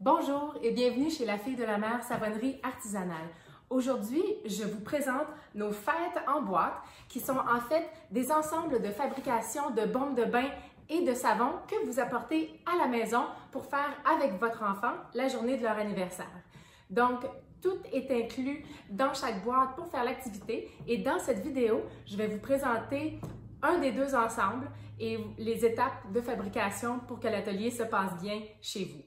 Bonjour et bienvenue chez La Fille de la Mer Savonnerie Artisanale. Aujourd'hui, je vous présente nos fêtes en boîte qui sont en fait des ensembles de fabrication de bombes de bain et de savon que vous apportez à la maison pour faire avec votre enfant la journée de leur anniversaire. Donc, tout est inclus dans chaque boîte pour faire l'activité et dans cette vidéo, je vais vous présenter un des deux ensembles et les étapes de fabrication pour que l'atelier se passe bien chez vous.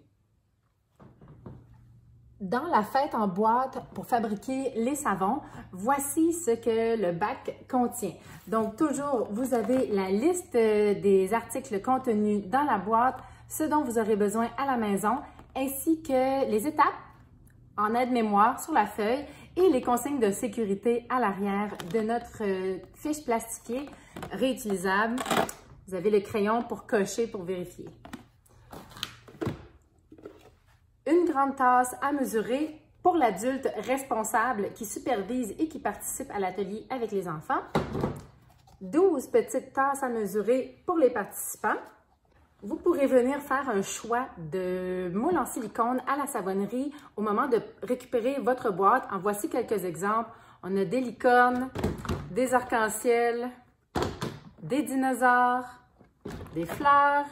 Dans la fête en boîte pour fabriquer les savons, voici ce que le bac contient. Donc toujours, vous avez la liste des articles contenus dans la boîte, ce dont vous aurez besoin à la maison, ainsi que les étapes en aide-mémoire sur la feuille et les consignes de sécurité à l'arrière de notre fiche plastifiée réutilisable. Vous avez le crayon pour cocher, pour vérifier. Une grande tasse à mesurer pour l'adulte responsable qui supervise et qui participe à l'atelier avec les enfants. 12 petites tasses à mesurer pour les participants. Vous pourrez venir faire un choix de moule en silicone à la savonnerie au moment de récupérer votre boîte. En voici quelques exemples. On a des licornes, des arcs-en-ciel, des dinosaures, des fleurs.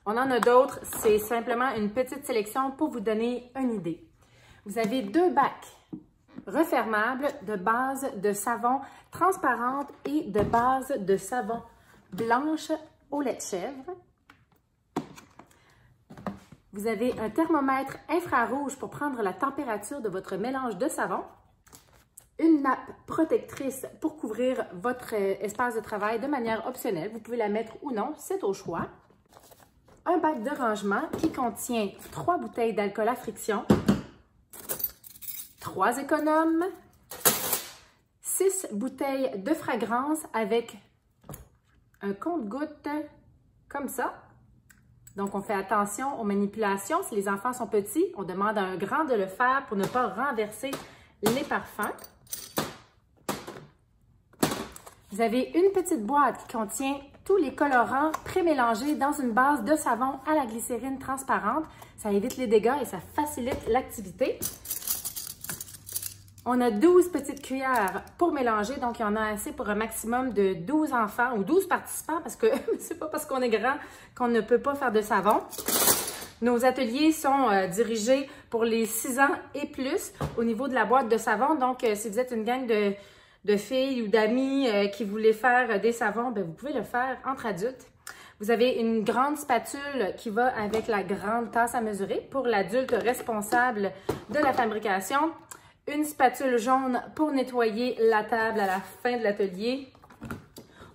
On en a d'autres, c'est simplement une petite sélection pour vous donner une idée. Vous avez deux bacs refermables de base de savon transparente et de base de savon blanche au lait de chèvre. Vous avez un thermomètre infrarouge pour prendre la température de votre mélange de savon. Une nappe protectrice pour couvrir votre espace de travail de manière optionnelle. Vous pouvez la mettre ou non, c'est au choix. Un bac de rangement qui contient 3 bouteilles d'alcool à friction, 3 économes, 6 bouteilles de fragrance avec un compte-gouttes comme ça. Donc, on fait attention aux manipulations. Si les enfants sont petits, on demande à un grand de le faire pour ne pas renverser les parfums. Vous avez une petite boîte qui contient tous les colorants pré-mélangés dans une base de savon à la glycérine transparente. Ça évite les dégâts et ça facilite l'activité. On a 12 petites cuillères pour mélanger, donc il y en a assez pour un maximum de 12 enfants ou 12 participants parce que c'est pas parce qu'on est grand qu'on ne peut pas faire de savon. Nos ateliers sont dirigés pour les 6 ans et plus au niveau de la boîte de savon. Donc, si vous êtes une gang de filles ou d'amis qui voulaient faire des savons, bien, vous pouvez le faire entre adultes. Vous avez une grande spatule qui va avec la grande tasse à mesurer pour l'adulte responsable de la fabrication. Une spatule jaune pour nettoyer la table à la fin de l'atelier.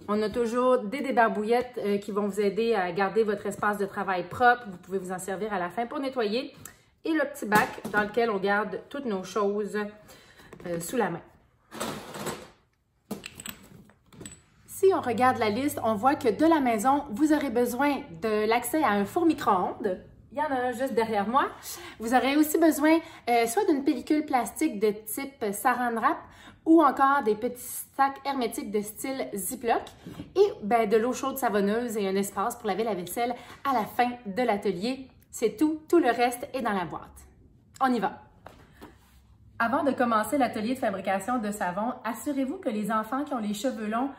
On a toujours des débarbouillettes qui vont vous aider à garder votre espace de travail propre. Vous pouvez vous en servir à la fin pour nettoyer. Et le petit bac dans lequel on garde toutes nos choses sous la main. Si on regarde la liste, on voit que de la maison, vous aurez besoin de l'accès à un four micro-ondes. Il y en a un juste derrière moi. Vous aurez aussi besoin soit d'une pellicule plastique de type Saran Wrap ou encore des petits sacs hermétiques de style Ziploc et de l'eau chaude savonneuse et un espace pour laver la vaisselle à la fin de l'atelier. C'est tout. Tout le reste est dans la boîte. On y va. Avant de commencer l'atelier de fabrication de savon, assurez-vous que les enfants qui ont les cheveux longs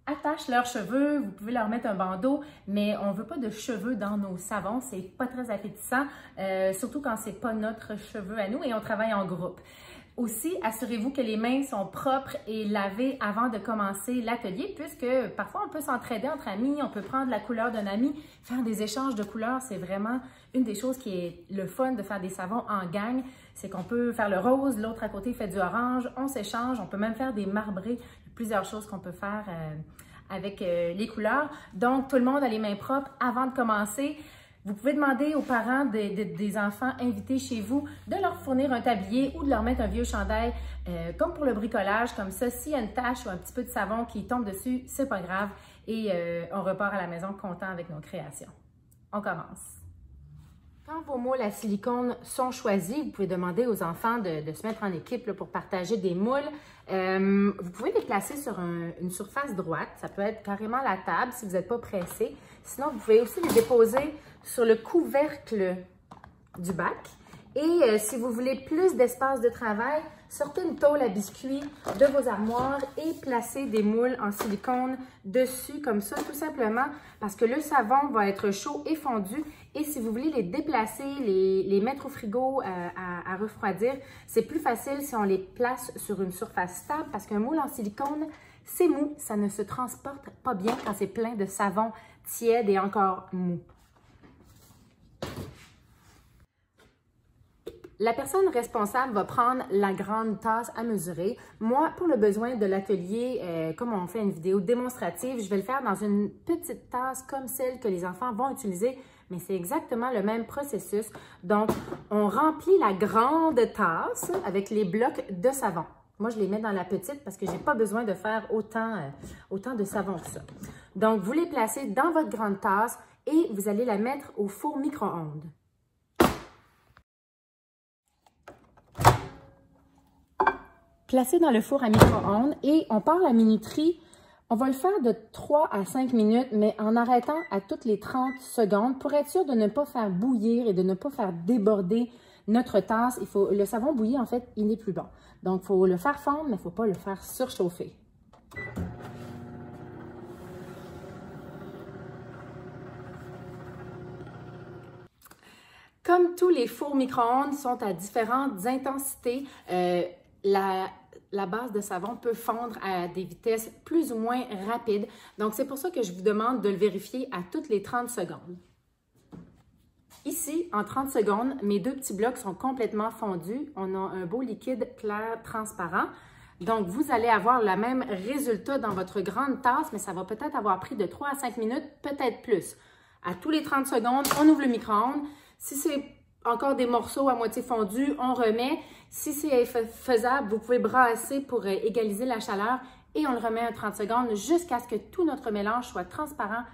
attachent leurs cheveux, vous pouvez leur mettre un bandeau, mais on ne veut pas de cheveux dans nos savons, c'est pas très appétissant, surtout quand c'est pas notre cheveu à nous et on travaille en groupe. Aussi, assurez-vous que les mains sont propres et lavées avant de commencer l'atelier, puisque parfois on peut s'entraider entre amis, on peut prendre la couleur d'un ami, faire des échanges de couleurs, c'est vraiment une des choses qui est le fun de faire des savons en gang, c'est qu'on peut faire le rose, l'autre à côté fait du orange, on s'échange, on peut même faire des marbrés, plusieurs choses qu'on peut faire avec les couleurs. Donc, tout le monde a les mains propres avant de commencer. Vous pouvez demander aux parents des enfants invités chez vous de leur fournir un tablier ou de leur mettre un vieux chandail, comme pour le bricolage, comme ça. S'il y a une tache ou un petit peu de savon qui tombe dessus, c'est pas grave. Et on repart à la maison content avec nos créations. On commence. Quand vos moules à silicone sont choisis, vous pouvez demander aux enfants de se mettre en équipe là, pour partager des moules. Vous pouvez les placer sur une surface droite. Ça peut être carrément la table si vous n'êtes pas pressé. Sinon, vous pouvez aussi les déposer sur le couvercle du bac. Et si vous voulez plus d'espace de travail, sortez une tôle à biscuits de vos armoires et placez des moules en silicone dessus comme ça, tout simplement parce que le savon va être chaud et fondu. Et si vous voulez les déplacer, les mettre au frigo à refroidir, c'est plus facile si on les place sur une surface stable parce qu'un moule en silicone, c'est mou, ça ne se transporte pas bien quand c'est plein de savon tiède et encore mou. La personne responsable va prendre la grande tasse à mesurer. Moi, pour le besoin de l'atelier, comme on fait une vidéo démonstrative, je vais le faire dans une petite tasse comme celle que les enfants vont utiliser, mais c'est exactement le même processus. Donc, on remplit la grande tasse avec les blocs de savon. Moi, je les mets dans la petite parce que je n'ai pas besoin de faire autant de savon que ça. Donc, vous les placez dans votre grande tasse et vous allez la mettre au four micro-ondes. Placé dans le four à micro-ondes et on part la minuterie. On va le faire de 3 à 5 minutes, mais en arrêtant à toutes les 30 secondes pour être sûr de ne pas faire bouillir et de ne pas faire déborder notre tasse. Le savon bouilli, en fait, il n'est plus bon. Donc, il faut le faire fondre, mais il ne faut pas le faire surchauffer. Comme tous les fours micro-ondes sont à différentes intensités, la base de savon peut fondre à des vitesses plus ou moins rapides. Donc, c'est pour ça que je vous demande de le vérifier à toutes les 30 secondes. Ici, en 30 secondes, mes deux petits blocs sont complètement fondus. On a un beau liquide clair transparent. Donc, vous allez avoir le même résultat dans votre grande tasse, mais ça va peut-être avoir pris de 3 à 5 minutes, peut-être plus. À tous les 30 secondes, on ouvre le micro-ondes. Si c'est encore des morceaux à moitié fondus, on remet. Si c'est faisable, vous pouvez brasser pour égaliser la chaleur et on le remet à 30 secondes jusqu'à ce que tout notre mélange soit transparent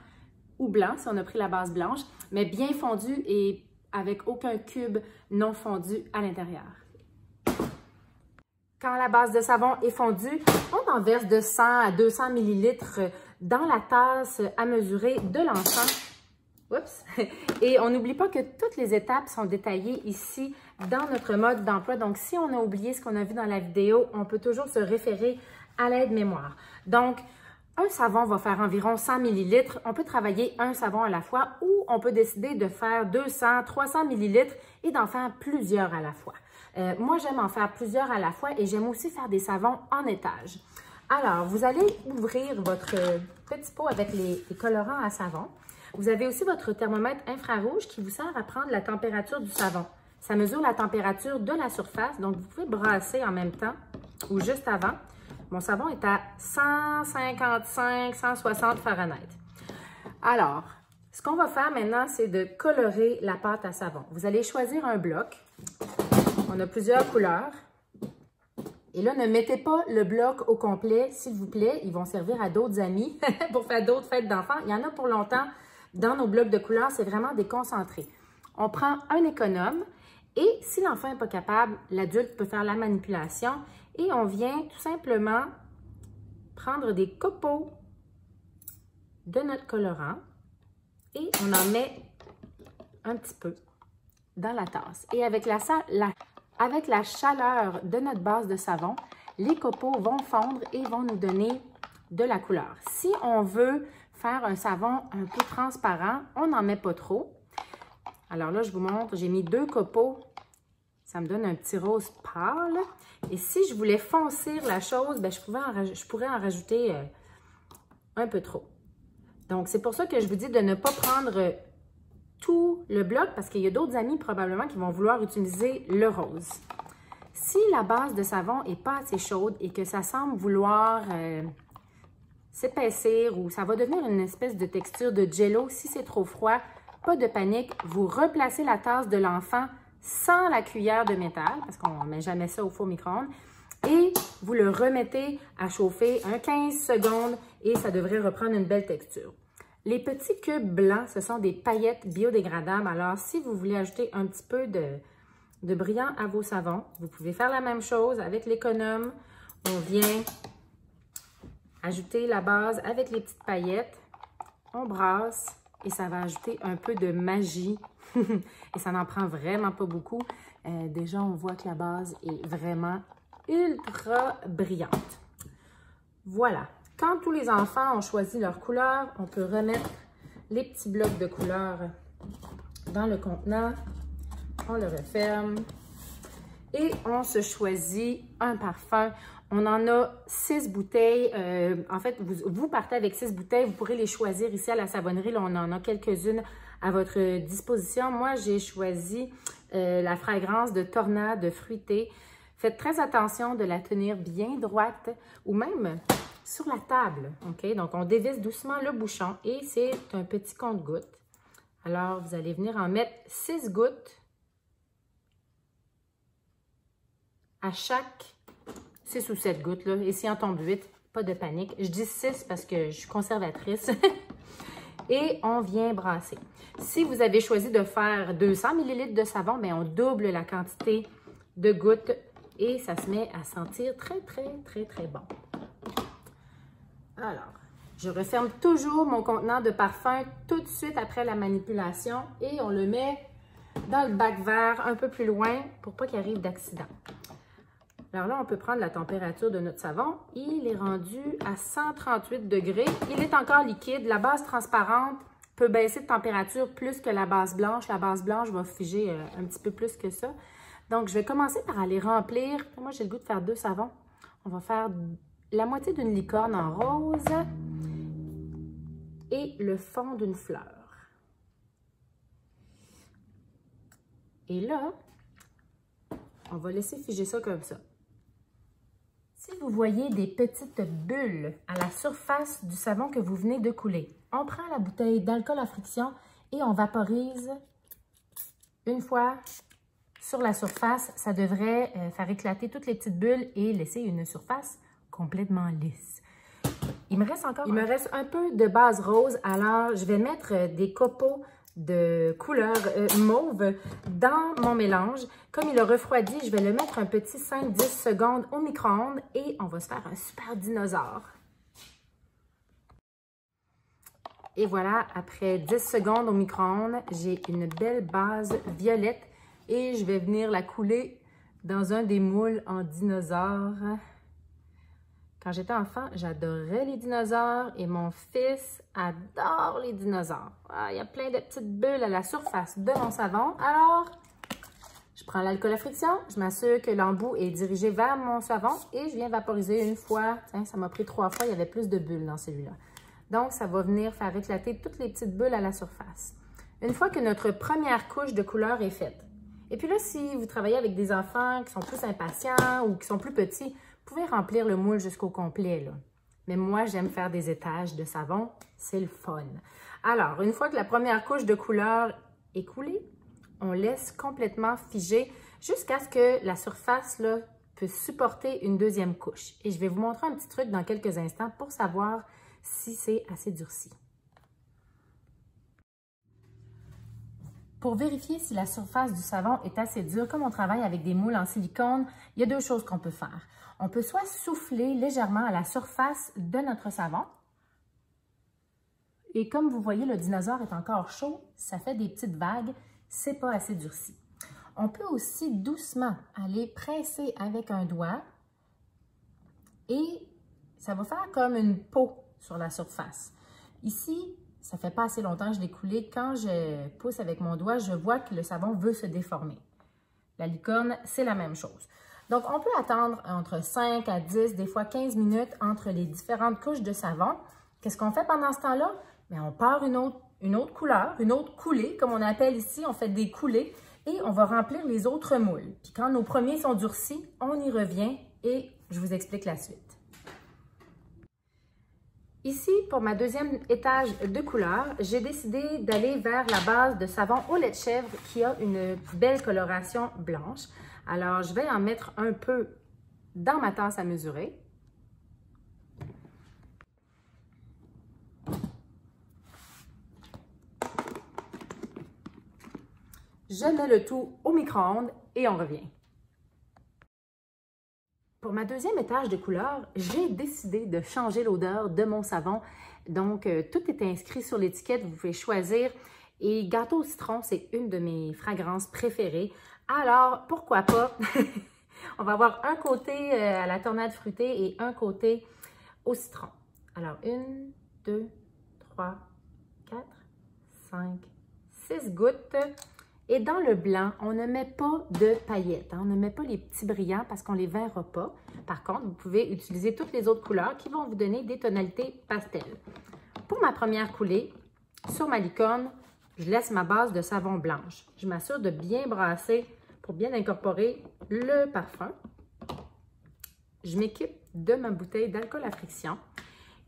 ou blanc, si on a pris la base blanche, mais bien fondu et avec aucun cube non fondu à l'intérieur. Quand la base de savon est fondue, on en verse de 100 à 200 ml dans la tasse à mesurer de l'enfant. Oups! Et on n'oublie pas que toutes les étapes sont détaillées ici dans notre mode d'emploi. Donc, si on a oublié ce qu'on a vu dans la vidéo, on peut toujours se référer à l'aide-mémoire. Donc, un savon va faire environ 100 ml. On peut travailler un savon à la fois ou on peut décider de faire 200, 300 ml et d'en faire plusieurs à la fois. Moi, j'aime en faire plusieurs à la fois et j'aime aussi faire des savons en étage. Alors, vous allez ouvrir votre petit pot avec les colorants à savon. Vous avez aussi votre thermomètre infrarouge qui vous sert à prendre la température du savon. Ça mesure la température de la surface, donc vous pouvez brasser en même temps ou juste avant. Mon savon est à 155, 160 Fahrenheit. Alors, ce qu'on va faire maintenant, c'est de colorer la pâte à savon. Vous allez choisir un bloc. On a plusieurs couleurs. Et là, ne mettez pas le bloc au complet, s'il vous plaît. Ils vont servir à d'autres amis pour faire d'autres fêtes d'enfants. Il y en a pour longtemps. Dans nos blocs de couleurs, c'est vraiment déconcentré. On prend un économe et si l'enfant n'est pas capable, l'adulte peut faire la manipulation et on vient tout simplement prendre des copeaux de notre colorant et on en met un petit peu dans la tasse. Et avec la chaleur de notre base de savon, les copeaux vont fondre et vont nous donner de la couleur. Si on veut faire un savon un peu transparent, on n'en met pas trop. Alors là, je vous montre, j'ai mis 2 copeaux. Ça me donne un petit rose pâle. Et si je voulais foncir la chose, bien, je pourrais en rajouter un peu trop. Donc, c'est pour ça que je vous dis de ne pas prendre tout le bloc parce qu'il y a d'autres amis probablement qui vont vouloir utiliser le rose. Si la base de savon n'est pas assez chaude et que ça semble vouloir s'épaissir ou ça va devenir une espèce de texture de jello, si c'est trop froid, pas de panique, vous replacez la tasse de l'enfant sans la cuillère de métal, parce qu'on ne met jamais ça au four micro-ondes, et vous le remettez à chauffer un 15 secondes et ça devrait reprendre une belle texture. Les petits cubes blancs, ce sont des paillettes biodégradables. Alors, si vous voulez ajouter un petit peu de brillant à vos savons, vous pouvez faire la même chose avec l'économe. On vient ajouter la base avec les petites paillettes. On brasse et ça va ajouter un peu de magie Et ça n'en prend vraiment pas beaucoup. Déjà, on voit que la base est vraiment ultra brillante. Voilà. Quand tous les enfants ont choisi leur couleur, on peut remettre les petits blocs de couleur dans le contenant. On le referme. Et on se choisit un parfum. On en a 6 bouteilles. En fait, vous partez avec 6 bouteilles. Vous pourrez les choisir ici à la savonnerie. Là, on en a quelques-unes à votre disposition. Moi, j'ai choisi la fragrance de Tornade fruitée. Faites très attention de la tenir bien droite ou même sur la table. OK? Donc, on dévisse doucement le bouchon et c'est un petit compte-gouttes. Alors, vous allez venir en mettre 6 gouttes à chaque 6 ou 7 gouttes. Là. Et s'il en tombe 8, pas de panique. Je dis 6 parce que je suis conservatrice. Et on vient brasser. Si vous avez choisi de faire 200 ml de savon, bien, on double la quantité de gouttes et ça se met à sentir très, très, très, très bon. Alors, je referme toujours mon contenant de parfum tout de suite après la manipulation et on le met dans le bac vert un peu plus loin pour pas qu'il arrive d'accident. Alors là, on peut prendre la température de notre savon. Il est rendu à 138 degrés. Il est encore liquide. La base transparente peut baisser de température plus que la base blanche. La base blanche va figer un petit peu plus que ça. Donc, je vais commencer par aller remplir. Moi, j'ai le goût de faire 2 savons. On va faire la moitié d'une licorne en rose et le fond d'une fleur. Et là, on va laisser figer ça comme ça. Si vous voyez des petites bulles à la surface du savon que vous venez de couler, on prend la bouteille d'alcool à friction et on vaporise une fois sur la surface. Ça devrait faire éclater toutes les petites bulles et laisser une surface complètement lisse. Il me reste un peu de base rose, alors je vais mettre des copeaux de couleur mauve dans mon mélange. Comme il a refroidi, je vais le mettre un petit 5-10 secondes au micro-ondes et on va se faire un super dinosaure. Et voilà, après 10 secondes au micro-ondes, j'ai une belle base violette et je vais venir la couler dans un des moules en dinosaure. Quand j'étais enfant, j'adorais les dinosaures et mon fils adore les dinosaures. Ah, il y a plein de petites bulles à la surface de mon savon. Alors, je prends l'alcool à friction, je m'assure que l'embout est dirigé vers mon savon et je viens vaporiser une fois. Tiens, ça m'a pris 3 fois, il y avait plus de bulles dans celui-là. Donc, ça va venir faire éclater toutes les petites bulles à la surface. Une fois que notre première couche de couleur est faite. Et puis là, si vous travaillez avec des enfants qui sont plus impatients ou qui sont plus petits, vous pouvez remplir le moule jusqu'au complet, là. Mais moi, j'aime faire des étages de savon. C'est le fun. Alors, une fois que la première couche de couleur est coulée, on laisse complètement figer jusqu'à ce que la surface là, puisse supporter une deuxième couche. Et je vais vous montrer un petit truc dans quelques instants pour savoir si c'est assez durci. Pour vérifier si la surface du savon est assez dure, comme on travaille avec des moules en silicone, il y a 2 choses qu'on peut faire. On peut soit souffler légèrement à la surface de notre savon. Et comme vous voyez, le dinosaure est encore chaud, ça fait des petites vagues, c'est pas assez durci. On peut aussi doucement aller presser avec un doigt et ça va faire comme une peau sur la surface. Ici, ça fait pas assez longtemps que je l'ai coulé. Quand je pousse avec mon doigt, je vois que le savon veut se déformer. La licorne, c'est la même chose. Donc, on peut attendre entre 5 à 10, des fois 15 minutes entre les différentes couches de savon. Qu'est-ce qu'on fait pendant ce temps-là? Bien, on part une autre couleur, une autre coulée, comme on appelle ici. On fait des coulées et on va remplir les autres moules. Puis quand nos premiers sont durcis, on y revient et je vous explique la suite. Ici, pour ma deuxième étage de couleur, j'ai décidé d'aller vers la base de savon au lait de chèvre qui a une belle coloration blanche. Alors, je vais en mettre un peu dans ma tasse à mesurer. Je mets le tout au micro-ondes et on revient. Pour ma deuxième étage de couleur, j'ai décidé de changer l'odeur de mon savon. Donc, tout est inscrit sur l'étiquette, vous pouvez choisir. Et gâteau au citron, c'est une de mes fragrances préférées. Alors, pourquoi pas? On va avoir un côté à la tornade fruitée et un côté au citron. Alors, 1, 2, 3, 4, 5, 6 gouttes. Et dans le blanc, on ne met pas de paillettes. On ne met pas les petits brillants parce qu'on ne les verra pas. Par contre, vous pouvez utiliser toutes les autres couleurs qui vont vous donner des tonalités pastel. Pour ma première coulée, sur ma licorne, je laisse ma base de savon blanche. Je m'assure de bien brasser pour bien incorporer le parfum. Je m'équipe de ma bouteille d'alcool à friction.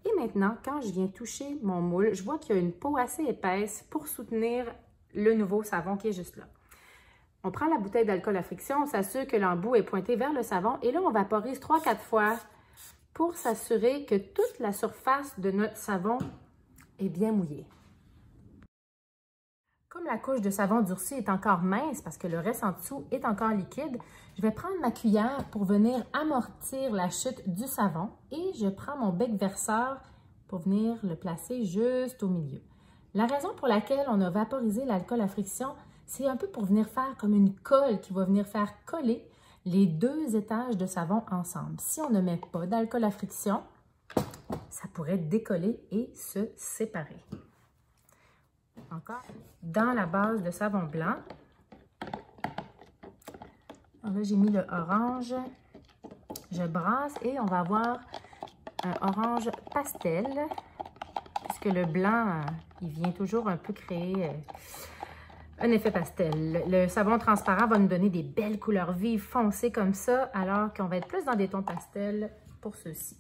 Et maintenant, quand je viens toucher mon moule, je vois qu'il y a une peau assez épaisse pour soutenir le nouveau savon qui est juste là. On prend la bouteille d'alcool à friction, on s'assure que l'embout est pointé vers le savon et là, on vaporise 3-4 fois pour s'assurer que toute la surface de notre savon est bien mouillée. Comme la couche de savon durci est encore mince parce que le reste en dessous est encore liquide, je vais prendre ma cuillère pour venir amortir la chute du savon et je prends mon bec verseur pour venir le placer juste au milieu. La raison pour laquelle on a vaporisé l'alcool à friction, c'est un peu pour venir faire comme une colle qui va venir faire coller les deux étages de savon ensemble. Si on ne met pas d'alcool à friction, ça pourrait décoller et se séparer. Encore dans la base de savon blanc. Alors là, j'ai mis le orange. Je brasse et on va avoir un orange pastel. Puisque le blanc, il vient toujours un peu créer un effet pastel. Le savon transparent va nous donner des belles couleurs vives, foncées comme ça, alors qu'on va être plus dans des tons pastels pour ceux-ci.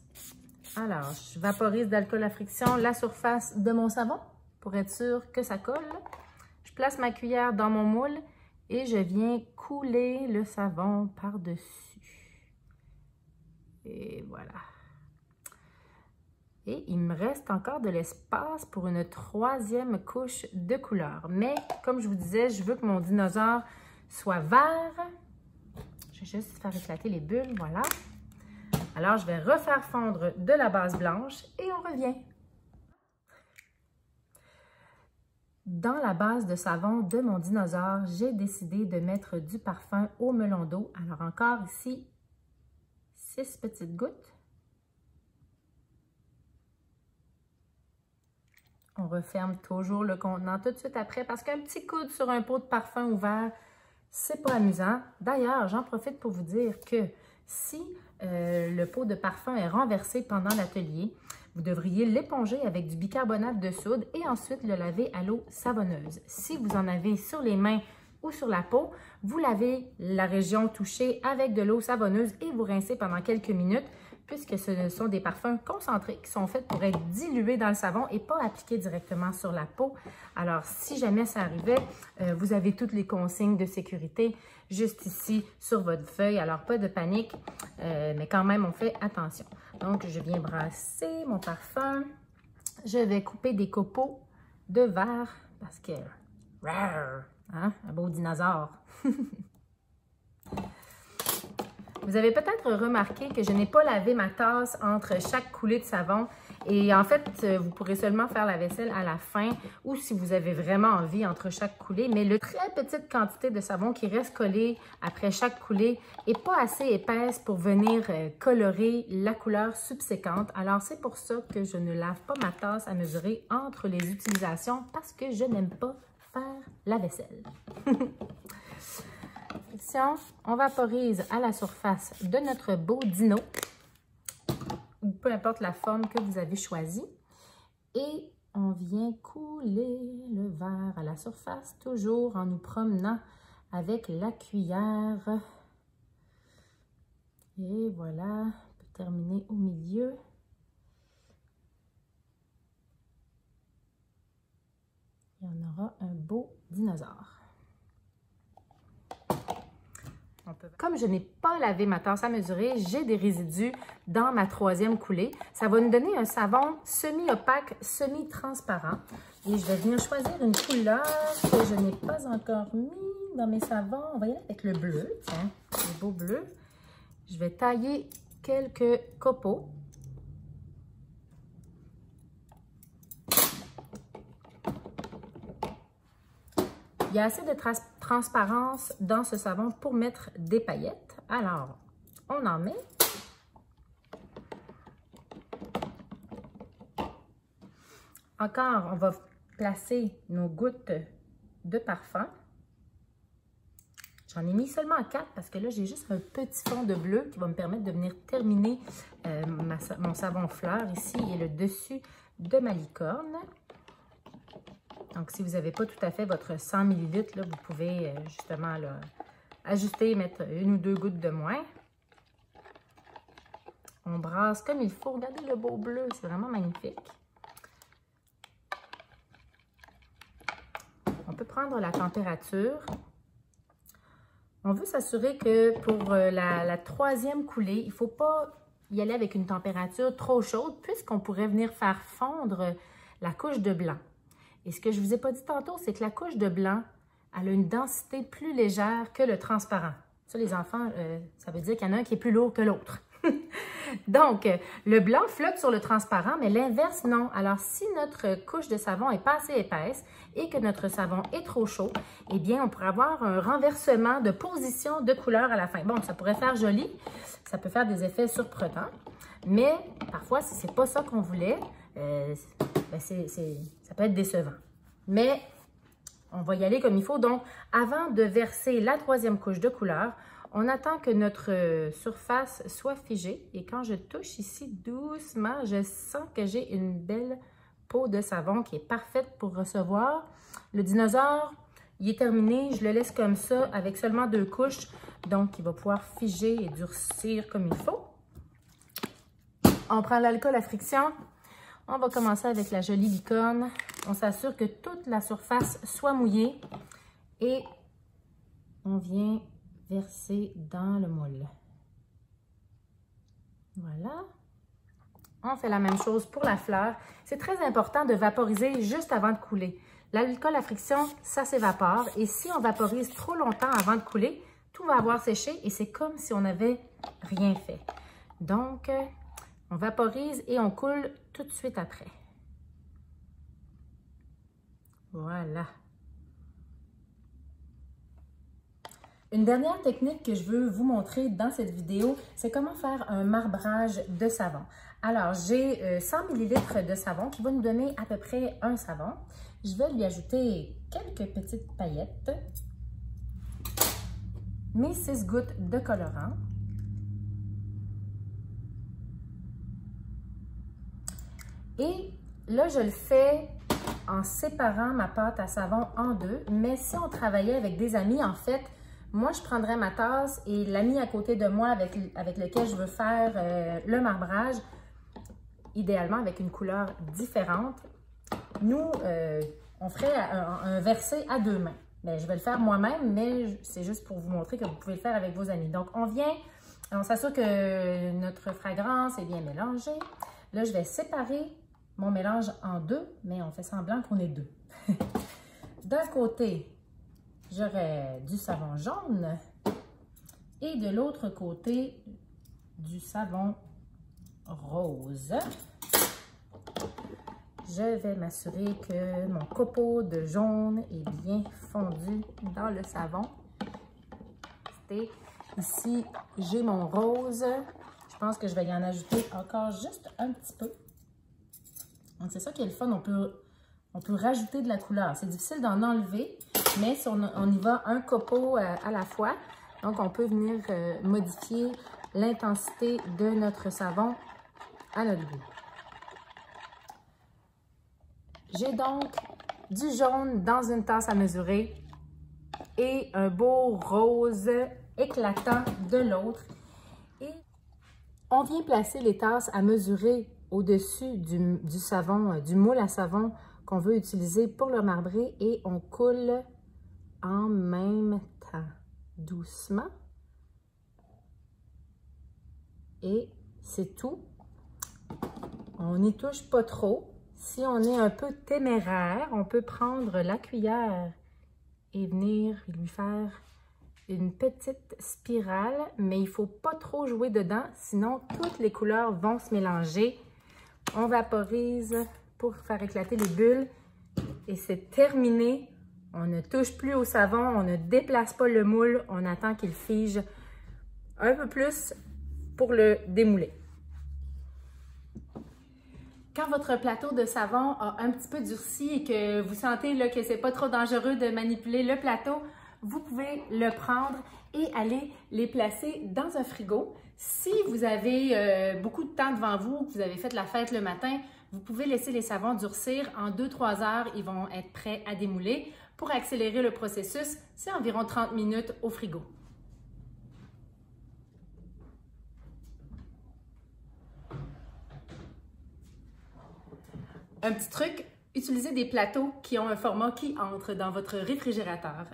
Alors, je vaporise d'alcool à friction la surface de mon savon pour être sûr que ça colle. Je place ma cuillère dans mon moule et je viens couler le savon par-dessus. Et voilà. Et il me reste encore de l'espace pour une troisième couche de couleur. Mais comme je vous disais, je veux que mon dinosaure soit vert. Je vais juste faire éclater les bulles, voilà. Alors, je vais refaire fondre de la base blanche et on revient. Dans la base de savon de mon dinosaure, j'ai décidé de mettre du parfum au melon d'eau. Alors encore ici, 6 petites gouttes. On referme toujours le contenant tout de suite après parce qu'un petit coude sur un pot de parfum ouvert, c'est pas amusant. D'ailleurs, j'en profite pour vous dire que si le pot de parfum est renversé pendant l'atelier, vous devriez l'éponger avec du bicarbonate de soude et ensuite le laver à l'eau savonneuse. Si vous en avez sur les mains ou sur la peau, vous lavez la région touchée avec de l'eau savonneuse et vous rincez pendant quelques minutes puisque ce sont des parfums concentrés qui sont faits pour être dilués dans le savon et pas appliqués directement sur la peau. Alors, si jamais ça arrivait, vous avez toutes les consignes de sécurité juste ici sur votre feuille. Alors, pas de panique, mais quand même, on fait attention. Donc, je viens brasser mon parfum. Je vais couper des copeaux de verre parce que, rar, hein, un beau dinosaure. Vous avez peut-être remarqué que je n'ai pas lavé ma tasse entre chaque coulée de savon et en fait, vous pourrez seulement faire la vaisselle à la fin ou si vous avez vraiment envie entre chaque coulée, mais la très petite quantité de savon qui reste collée après chaque coulée n'est pas assez épaisse pour venir colorer la couleur subséquente. Alors, c'est pour ça que je ne lave pas ma tasse à mesurer entre les utilisations parce que je n'aime pas faire la vaisselle. On vaporise à la surface de notre beau dino, ou peu importe la forme que vous avez choisie. Et on vient couler le verre à la surface, toujours en nous promenant avec la cuillère. Et voilà, on peut terminer au milieu. Et on aura un beau dinosaure. Comme je n'ai pas lavé ma tasse à mesurer, j'ai des résidus dans ma troisième coulée. Ça va nous donner un savon semi-opaque, semi-transparent. Et je vais venir choisir une couleur que je n'ai pas encore mis dans mes savons. On va y aller avec le bleu, tiens, le beau bleu. Je vais tailler quelques copeaux. Il y a assez de transparence dans ce savon pour mettre des paillettes. Alors, on en met. Encore, on va placer nos gouttes de parfum. J'en ai mis seulement 4 parce que là, j'ai juste un petit fond de bleu qui va me permettre de venir terminer mon savon fleur ici et le dessus de ma licorne. Donc, si vous n'avez pas tout à fait votre 100 ml, là, vous pouvez justement là, ajuster et mettre 1 ou 2 gouttes de moins. On brasse comme il faut. Regardez le beau bleu, c'est vraiment magnifique. On peut prendre la température. On veut s'assurer que pour la troisième coulée, il ne faut pas y aller avec une température trop chaude puisqu'on pourrait venir faire fondre la couche de blanc. Et ce que je ne vous ai pas dit tantôt, c'est que la couche de blanc, elle a une densité plus légère que le transparent. Ça, les enfants, ça veut dire qu'il y en a un qui est plus lourd que l'autre. Donc, le blanc flotte sur le transparent, mais l'inverse, non. Alors, si notre couche de savon est pas assez épaisse et que notre savon est trop chaud, eh bien, on pourrait avoir un renversement de position de couleur à la fin. Bon, ça pourrait faire joli, ça peut faire des effets surprenants, mais parfois, si c'est pas ça qu'on voulait, ça peut être décevant. Mais on va y aller comme il faut. Donc, avant de verser la troisième couche de couleur, on attend que notre surface soit figée et quand je touche ici doucement, je sens que j'ai une belle peau de savon qui est parfaite pour recevoir. Le dinosaure, il est terminé, je le laisse comme ça avec seulement 2 couches, donc il va pouvoir figer et durcir comme il faut. On prend l'alcool à friction, on va commencer avec la jolie licorne. On s'assure que toute la surface soit mouillée et on vient verser dans le moule. Voilà. On fait la même chose pour la fleur. C'est très important de vaporiser juste avant de couler. L'alcool à friction, ça s'évapore. Et si on vaporise trop longtemps avant de couler, tout va avoir séché et c'est comme si on n'avait rien fait. Donc, on vaporise et on coule tout de suite après. Voilà. Une dernière technique que je veux vous montrer dans cette vidéo, c'est comment faire un marbrage de savon. Alors, j'ai 100 ml de savon qui va nous donner à peu près un savon. Je vais lui ajouter quelques petites paillettes, mes 6 gouttes de colorant. Et là, je le fais en séparant ma pâte à savon en 2. Mais si on travaillait avec des amis, en fait, moi, je prendrais ma tasse et l'ami à côté de moi avec lequel je veux faire le marbrage, idéalement avec une couleur différente. Nous, on ferait un versé à 2 mains. Bien, je vais le faire moi-même, mais c'est juste pour vous montrer que vous pouvez le faire avec vos amis. Donc, on s'assure que notre fragrance est bien mélangée. Là, je vais séparer mon mélange en 2, mais on fait semblant qu'on est 2. D'un côté, j'aurai du savon jaune et de l'autre côté, du savon rose. Je vais m'assurer que mon copeau de jaune est bien fondu dans le savon. Ici, j'ai mon rose. Je pense que je vais y en ajouter encore juste un petit peu. Donc, c'est ça qui est le fun. On peut rajouter de la couleur. C'est difficile d'en enlever, mais si on y va un copeau à la fois, donc on peut venir modifier l'intensité de notre savon à notre goût. J'ai donc du jaune dans une tasse à mesurer et un beau rose éclatant de l'autre. Et on vient placer les tasses à mesurer au-dessus du savon, du moule à savon qu'on veut utiliser pour le marbrer et on coule en même temps, doucement. Et c'est tout. On n'y touche pas trop. Si on est un peu téméraire, on peut prendre la cuillère et venir lui faire une petite spirale, mais il ne faut pas trop jouer dedans, sinon toutes les couleurs vont se mélanger. On vaporise pour faire éclater les bulles et c'est terminé. On ne touche plus au savon, on ne déplace pas le moule, on attend qu'il fige un peu plus pour le démouler. Quand votre plateau de savon a un petit peu durci et que vous sentez là, que c'est pas trop dangereux de manipuler le plateau, vous pouvez le prendre et aller les placer dans un frigo. Si vous avez beaucoup de temps devant vous, que vous avez fait la fête le matin, vous pouvez laisser les savons durcir. En 2-3 heures, ils vont être prêts à démouler. Pour accélérer le processus, c'est environ 30 minutes au frigo. Un petit truc, utilisez des plateaux qui ont un format qui entre dans votre réfrigérateur.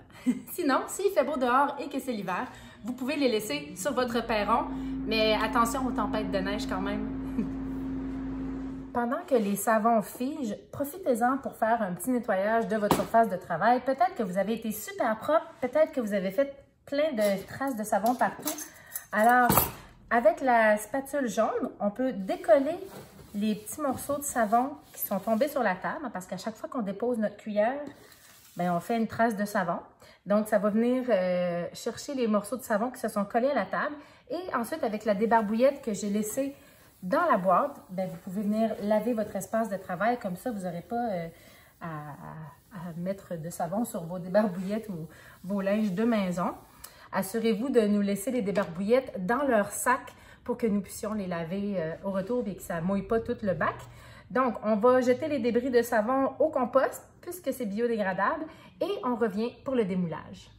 Sinon, s'il fait beau dehors et que c'est l'hiver, vous pouvez les laisser sur votre perron, mais attention aux tempêtes de neige quand même. Pendant que les savons figent, profitez-en pour faire un petit nettoyage de votre surface de travail. Peut-être que vous avez été super propre, peut-être que vous avez fait plein de traces de savon partout. Alors, avec la spatule jaune, on peut décoller les petits morceaux de savon qui sont tombés sur la table, parce qu'à chaque fois qu'on dépose notre cuillère, bien, on fait une trace de savon. Donc, ça va venir chercher les morceaux de savon qui se sont collés à la table. Et ensuite, avec la débarbouillette que j'ai laissée dans la boîte, bien, vous pouvez venir laver votre espace de travail. Comme ça, vous n'aurez pas à mettre de savon sur vos débarbouillettes ou vos linges de maison. Assurez-vous de nous laisser les débarbouillettes dans leur sac pour que nous puissions les laver au retour et que ça ne mouille pas tout le bac. Donc, on va jeter les débris de savon au compost puisque c'est biodégradable et on revient pour le démoulage.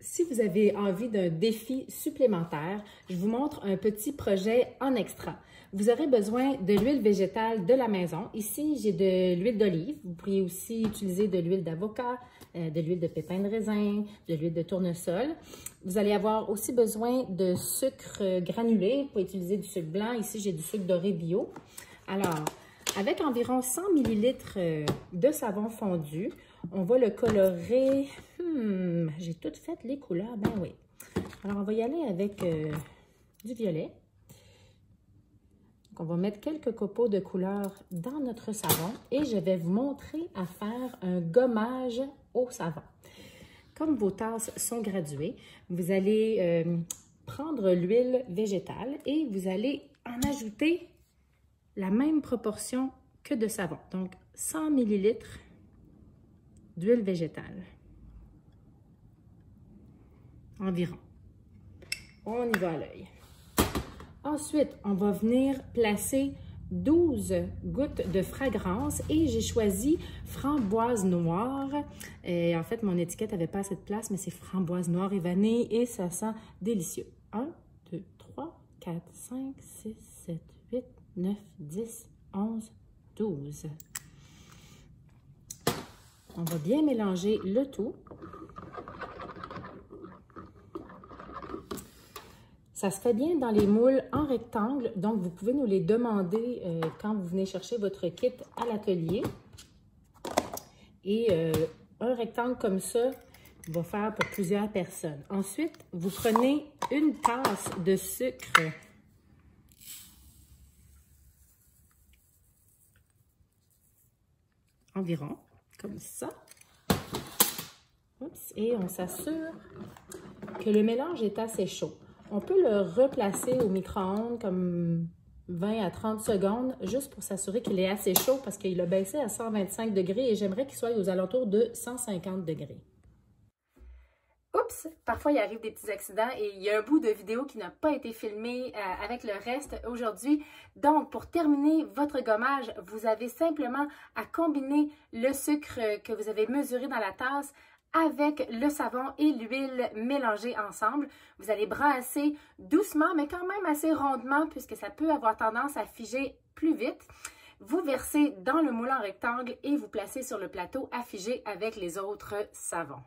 Si vous avez envie d'un défi supplémentaire, je vous montre un petit projet en extra. Vous aurez besoin de l'huile végétale de la maison. Ici, j'ai de l'huile d'olive. Vous pourriez aussi utiliser de l'huile d'avocat, de l'huile de pépins de raisin, de l'huile de tournesol. Vous allez avoir aussi besoin de sucre granulé. Vous pouvez utiliser du sucre blanc. Ici, j'ai du sucre doré bio. Alors, avec environ 100 ml de savon fondu, on va le colorer. J'ai toutes fait les couleurs, ben oui. Alors, on va y aller avec du violet. Donc, on va mettre quelques copeaux de couleur dans notre savon et je vais vous montrer à faire un gommage au savon. Comme vos tasses sont graduées, vous allez prendre l'huile végétale et vous allez en ajouter la même proportion que de savon. Donc, 100 ml d'huile végétale. Environ. On y va à l'œil. Ensuite, on va venir placer 12 gouttes de fragrance et j'ai choisi framboise noire. Et en fait, mon étiquette n'avait pas assez de place, mais c'est framboise noire et vanille et ça sent délicieux. 1, 2, 3, 4, 5, 6, 7, 8, 9, 10, 11, 12. On va bien mélanger le tout. Ça se fait bien dans les moules en rectangle, donc vous pouvez nous les demander quand vous venez chercher votre kit à l'atelier. Et un rectangle comme ça va faire pour plusieurs personnes. Ensuite, vous prenez une tasse de sucre environ, comme ça. Oups, et on s'assure que le mélange est assez chaud. On peut le replacer au micro-ondes comme 20 à 30 secondes, juste pour s'assurer qu'il est assez chaud parce qu'il a baissé à 125 degrés et j'aimerais qu'il soit aux alentours de 150 degrés. Oups! Parfois, il arrive des petits accidents et il y a un bout de vidéo qui n'a pas été filmé avec le reste aujourd'hui. Donc, pour terminer votre gommage, vous avez simplement à combiner le sucre que vous avez mesuré dans la tasse avec le savon et l'huile mélangés ensemble. Vous allez brasser doucement, mais quand même assez rondement, puisque ça peut avoir tendance à figer plus vite. Vous versez dans le moule en rectangle et vous placez sur le plateau à figer avec les autres savons.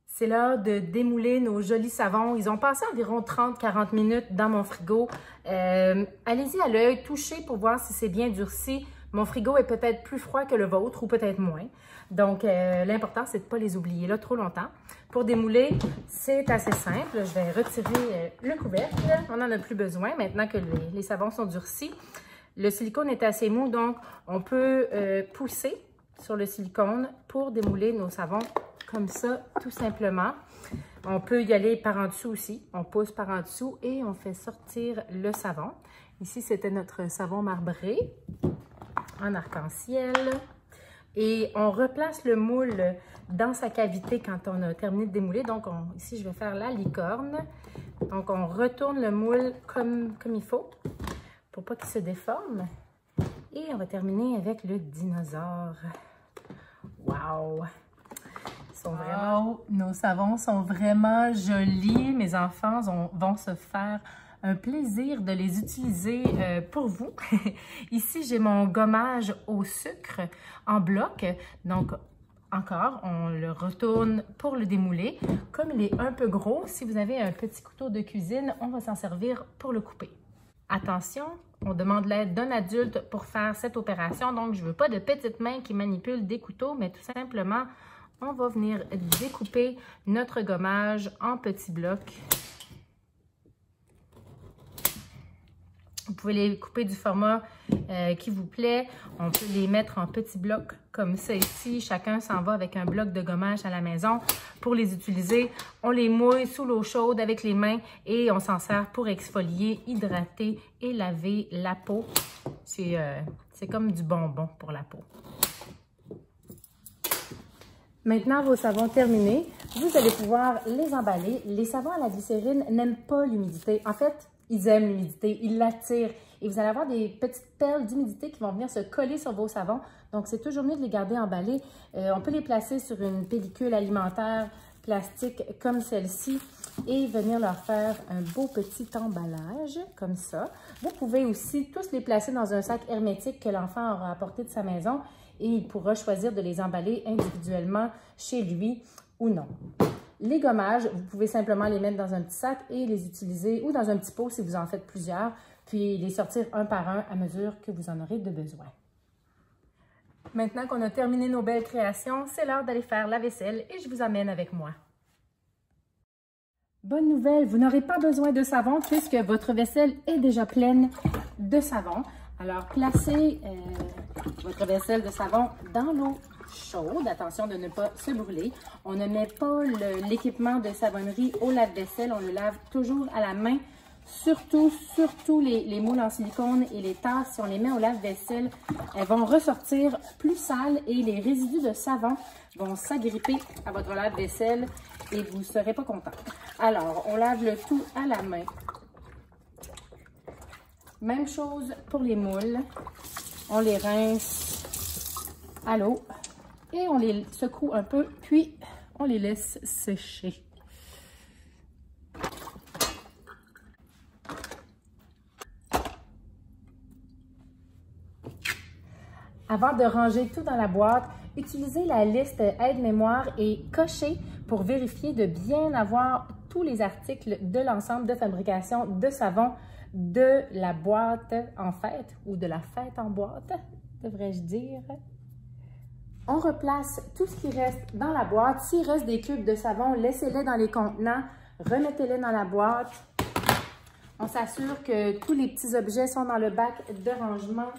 C'est l'heure de démouler nos jolis savons. Ils ont passé environ 30-40 minutes dans mon frigo. Allez-y à l'œil, touchez pour voir si c'est bien durci. Mon frigo est peut-être plus froid que le vôtre ou peut-être moins. Donc, l'important, c'est de ne pas les oublier là trop longtemps. Pour démouler, c'est assez simple. Je vais retirer le couvercle. On n'en a plus besoin maintenant que les savons sont durcis. Le silicone est assez mou, donc on peut pousser sur le silicone pour démouler nos savons comme ça, tout simplement. On peut y aller par en dessous aussi. On pousse par en dessous et on fait sortir le savon. Ici, c'était notre savon marbré en arc-en-ciel. Et on replace le moule dans sa cavité quand on a terminé de démouler. Donc, ici, je vais faire la licorne. Donc, on retourne le moule comme il faut pour pas qu'il se déforme. Et on va terminer avec le dinosaure. Wow! Nos savons sont vraiment jolis. Mes enfants vont se faire un plaisir de les utiliser pour vous. Ici, j'ai mon gommage au sucre en bloc. Donc, encore, on le retourne pour le démouler. Comme il est un peu gros, si vous avez un petit couteau de cuisine, on va s'en servir pour le couper. Attention, on demande l'aide d'un adulte pour faire cette opération. Donc, je ne veux pas de petites mains qui manipulent des couteaux, mais tout simplement, on va venir découper notre gommage en petits blocs. Vous pouvez les couper du format qui vous plaît. On peut les mettre en petits blocs comme ça ici. Chacun s'en va avec un bloc de gommage à la maison pour les utiliser. On les mouille sous l'eau chaude avec les mains et on s'en sert pour exfolier, hydrater et laver la peau. C'est comme du bonbon pour la peau. Maintenant, vos savons terminés, vous allez pouvoir les emballer. Les savons à la glycérine n'aiment pas l'humidité. En fait, ils aiment l'humidité, ils l'attirent. Et vous allez avoir des petites perles d'humidité qui vont venir se coller sur vos savons. Donc, c'est toujours mieux de les garder emballés. On peut les placer sur une pellicule alimentaire plastique comme celle-ci et venir leur faire un beau petit emballage comme ça. Vous pouvez aussi tous les placer dans un sac hermétique que l'enfant aura apporté de sa maison et il pourra choisir de les emballer individuellement chez lui ou non. Les gommages, vous pouvez simplement les mettre dans un petit sac et les utiliser ou dans un petit pot si vous en faites plusieurs, puis les sortir un par un à mesure que vous en aurez de besoin. Maintenant qu'on a terminé nos belles créations, c'est l'heure d'aller faire la vaisselle et je vous amène avec moi. Bonne nouvelle, vous n'aurez pas besoin de savon puisque votre vaisselle est déjà pleine de savon. Alors, placez votre vaisselle de savon dans l'eau chaude. Attention de ne pas se brûler. On ne met pas l'équipement de savonnerie au lave-vaisselle. On le lave toujours à la main. Surtout les moules en silicone et les tasses, si on les met au lave-vaisselle, elles vont ressortir plus sales et les résidus de savon vont s'agripper à votre lave-vaisselle et vous ne serez pas content. Alors, on lave le tout à la main. Même chose pour les moules. On les rince à l'eau et on les secoue un peu, puis on les laisse sécher. Avant de ranger tout dans la boîte, utilisez la liste aide-mémoire et cochez pour vérifier de bien avoir tous les articles de l'ensemble de fabrication de savon de la boîte en fête ou de la fête en boîte, devrais-je dire. On replace tout ce qui reste dans la boîte. S'il reste des cubes de savon, laissez-les dans les contenants, remettez-les dans la boîte. On s'assure que tous les petits objets sont dans le bac de rangement.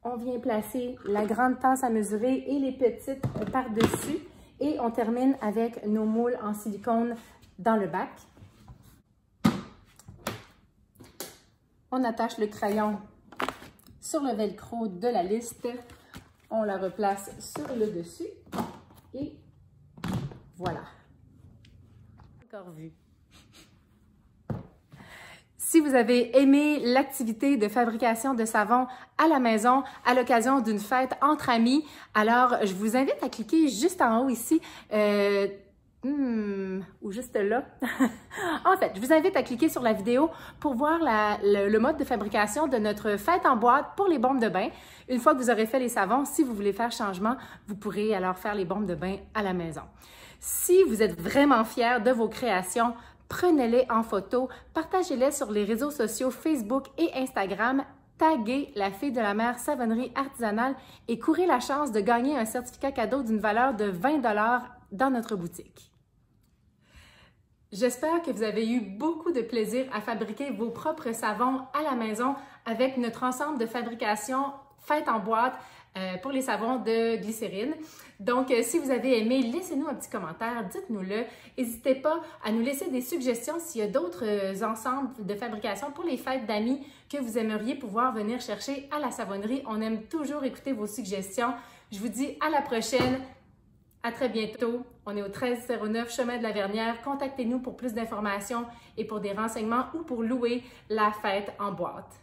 On vient placer la grande tasse à mesurer et les petites par-dessus. Et on termine avec nos moules en silicone dans le bac. On attache le crayon sur le velcro de la liste. On la replace sur le dessus. Et voilà. Encore vu. Si vous avez aimé l'activité de fabrication de savon à la maison à l'occasion d'une fête entre amis, alors je vous invite à cliquer juste en haut ici, ou juste là. En fait, je vous invite à cliquer sur la vidéo pour voir le mode de fabrication de notre fête en boîte pour les bombes de bain. Une fois que vous aurez fait les savons, si vous voulez faire changement, vous pourrez alors faire les bombes de bain à la maison. Si vous êtes vraiment fiers de vos créations, prenez-les en photo, partagez-les sur les réseaux sociaux Facebook et Instagram, taguez la fille de la mer savonnerie artisanale et courez la chance de gagner un certificat cadeau d'une valeur de 20 $ dans notre boutique. J'espère que vous avez eu beaucoup de plaisir à fabriquer vos propres savons à la maison avec notre ensemble de fabrication faite en boîte pour les savons de glycérine. Donc, si vous avez aimé, laissez-nous un petit commentaire, dites-nous-le. N'hésitez pas à nous laisser des suggestions s'il y a d'autres ensembles de fabrication pour les fêtes d'amis que vous aimeriez pouvoir venir chercher à la savonnerie. On aime toujours écouter vos suggestions. Je vous dis à la prochaine. À très bientôt. On est au 1309 Chemin de la Vernière. Contactez-nous pour plus d'informations et pour des renseignements ou pour louer la fête en boîte.